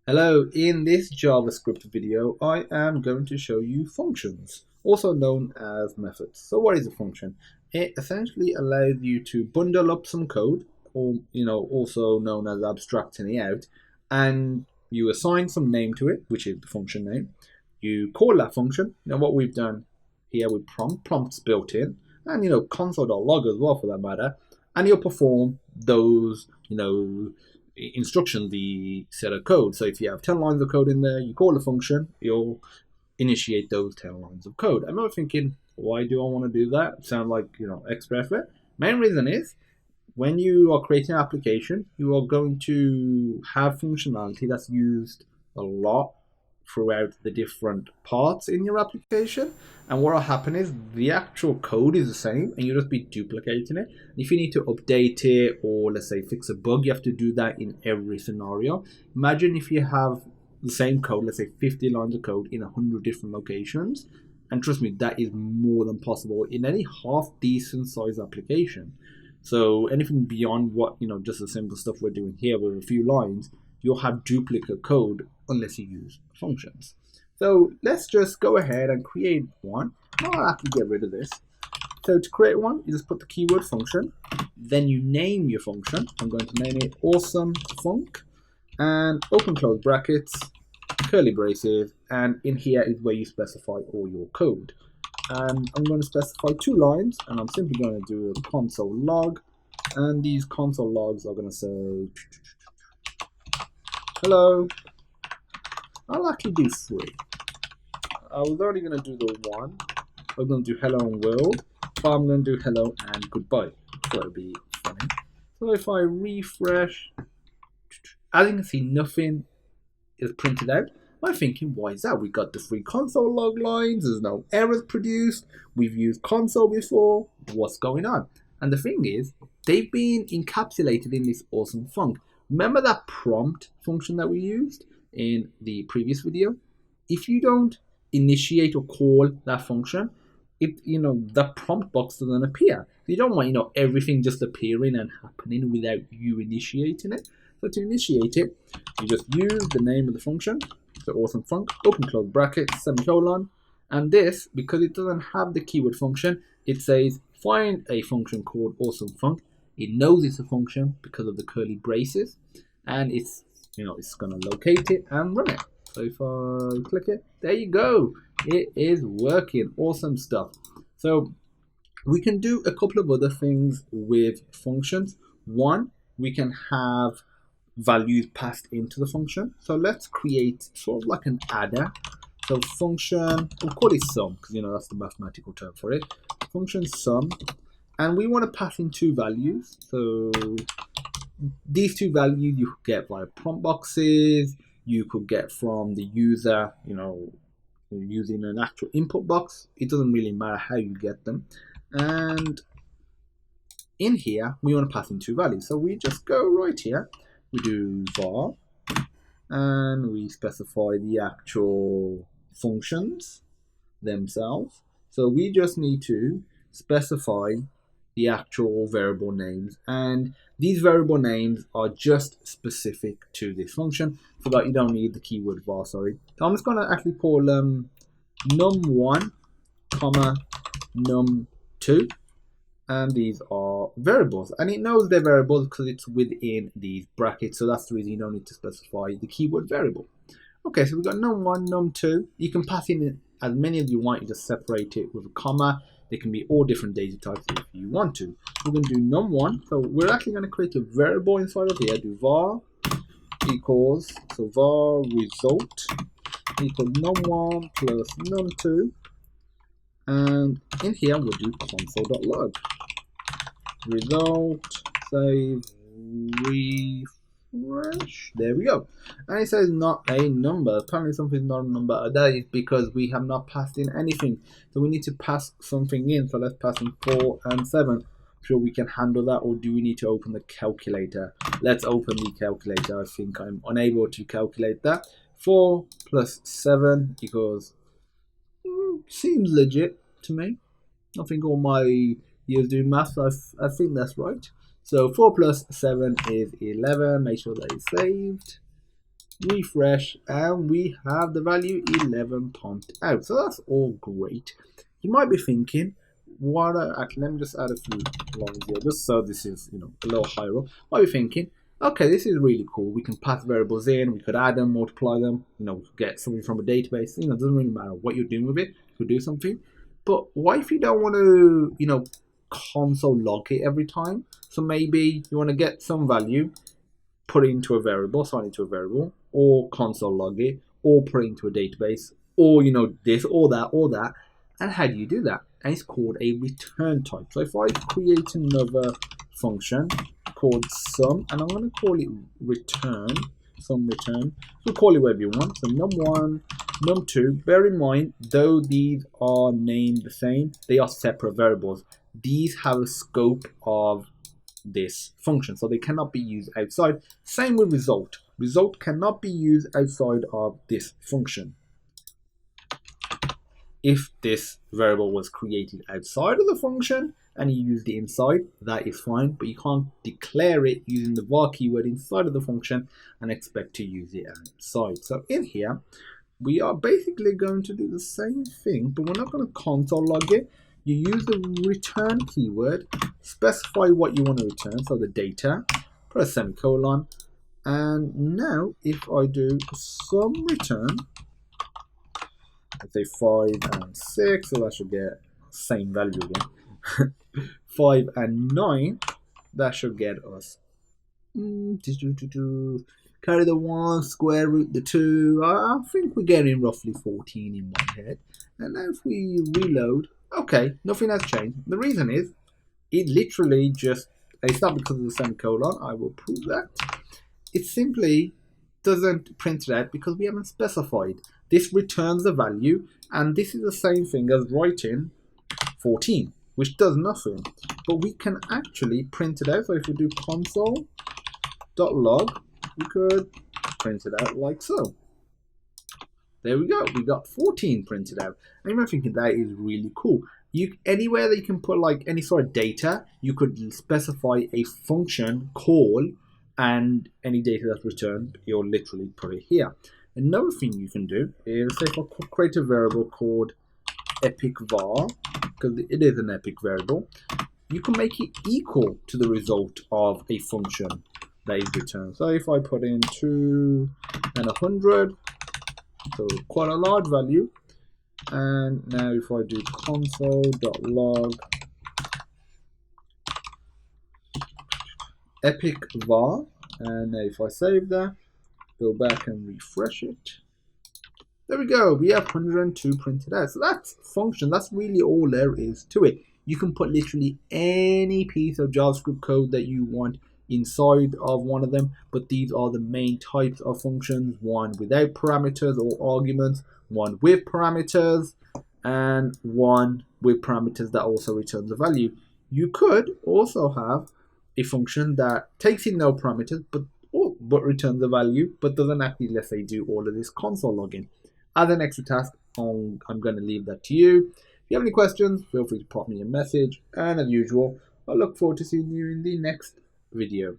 Hello, in this JavaScript video, I am going to show you functions, also known as methods. So what is a function? It essentially allows you to bundle up some code, or also known as abstracting it out, and you assign some name to it, which is the function name. You call that function. Now what we've done here with prompts built in, and console.log as well for that matter, and you'll perform those, instruction, the set of code. So if you have 10 lines of code in there, you call a function, you'll initiate those 10 lines of code. I'm not thinking, why do I want to do that? Sound like, extra effort. Main reason is when you are creating an application, you are going to have functionality that's used a lot throughout the different parts in your application. And what will happen is the actual code is the same and you'll just be duplicating it. If you need to update it or let's say fix a bug, you have to do that in every scenario. Imagine if you have the same code, let's say 50 lines of code in 100 different locations. And trust me, that is more than possible in any half decent size application. So anything beyond what, just the simple stuff we're doing here with a few lines, you'll have duplicate code unless you use functions. So let's just go ahead and create one. I'll actually get rid of this. So to create one, you just put the keyword function, then you name your function. I'm going to name it awesome func, and open close brackets, curly braces, and in here is where you specify all your code. And I'm going to specify 2 lines, and I'm simply going to do a console log, and these console logs are going to say hello. I'll actually do 3. I was already going to do the 1. I'm going to do hello and world, but I'm going to do hello and goodbye. So it'll be funny. So if I refresh, as you can see, nothing is printed out. I'm thinking, why is that? We got the 3 console log lines, there's no errors produced, we've used console before, what's going on? And the thing is, they've been encapsulated in this awesome func. Remember that prompt function that we used in the previous video? If you don't initiate or call that function, the prompt box doesn't appear. You don't want everything just appearing and happening without you initiating it. So to initiate it, you just use the name of the function, so awesome func, open close bracket, semicolon, and this, because it doesn't have the keyword function, it says find a function called awesome func. It knows it's a function because of the curly braces, and it's going to locate it and run it. So if I click it, there you go. It is working. Awesome stuff. So we can do a couple of other things with functions. One, we can have values passed into the function. So let's create sort of like an adder. So function, we'll call it sum because that's the mathematical term for it. Function sum, and we want to pass in 2 values. So these 2 values you could get via prompt boxes, you could get from the user, using an actual input box. It doesn't really matter how you get them. And in here, we want to pass in 2 values. So we just go right here, we do var, and we specify the actual functions themselves. So we just need to specify the actual variable names, and these variable names are just specific to this function, so that you don't need the keyword var. Sorry. So I'm just going to actually call num1 comma num2, and these are variables, and it knows they're variables because it's within these brackets, so that's the reason you don't need to specify the keyword variable. Okay, so we've got num1, num2. You can pass in as many as you want. You just separate it with a comma. They can be all different data types if you want to. We're going to do num1. So we're actually going to create a variable inside of here. Do var equals, so var result equals num1 plus num2. And in here we'll do console.log. Result, save, refresh. There we go. And it says not a number. Apparently something's not a number. That is because we have not passed in anything. So we need to pass something in. So let's pass in 4 and 7. Sure we can handle that, or do we need to open the calculator? Let's open the calculator. I think I'm unable to calculate that. 4 plus 7 equals, seems legit to me. I think all my years doing maths, I think that's right. So 4 plus 7 is 11. Make sure that is saved. refresh, and we have the value 11 pumped out. So that's all great. You might be thinking, what actually, let me just add a few lines here just so this is, you know, a little higher up. Might be thinking, okay, this is really cool. We can pass variables in, we could add them, multiply them, you know, we could get something from a database. You know, it doesn't really matter what you're doing with it. You could do something. But what if you don't want to, you know, console log it every time? So maybe you want to get some value, put it into a variable, assign it to a variable, or console log it, or put it into a database, or, you know, this, or that, or that. And how do you do that? And it's called a return type. So if I create another function called sum, and I'm going to call it return, sum return. We'll call it whatever you want. So num1, num2. Bear in mind, though these are named the same, they are separate variables. These have a scope of this function, so they cannot be used outside. Same with result. Result cannot be used outside of this function. If this variable was created outside of the function and you used it inside, that is fine, but you can't declare it using the var keyword inside of the function and expect to use it outside. So in here, we are basically going to do the same thing, but we're not going to console log it. You use the return keyword, specify what you want to return, so the data, put a semicolon, and now if I do sum return, let's say 5 and 6, so that should get same value again. 5 and 9, that should get us carry the 1, square root the 2. I think we're getting roughly 14 in my head. And now if we reload, okay, nothing has changed. The reason is, it literally just, it's not because of the semicolon, I will prove that. It simply doesn't print it out because we haven't specified. This returns the value, and this is the same thing as writing 14, which does nothing. But we can actually print it out. So if we do console.log, we could print it out like so. There we go. We got 14 printed out. And you might be thinking that is really cool. Anywhere that you can put like any sort of data, you could specify a function call, and any data that's returned, you'll literally put it here. Another thing you can do is, say if I create a variable called epic var, because it is an epic variable, you can make it equal to the result of a function that is returned. So if I put in 2 and 100, so quite a large value, and now if I do console.log epic var, and now if I save that, go back and refresh it, there we go, we have 102 printed out. So that's function, that's really all there is to it. You can put literally any piece of JavaScript code that you want inside of one of them, but these are the main types of functions: one without parameters or arguments, one with parameters, and one with parameters that also returns a value. You could also have a function that takes in no parameters but returns a value, but doesn't actually, let's say, do all of this console logging. As an extra task, I'm going to leave that to you. If you have any questions, feel free to pop me a message, and as usual, I look forward to seeing you in the next video.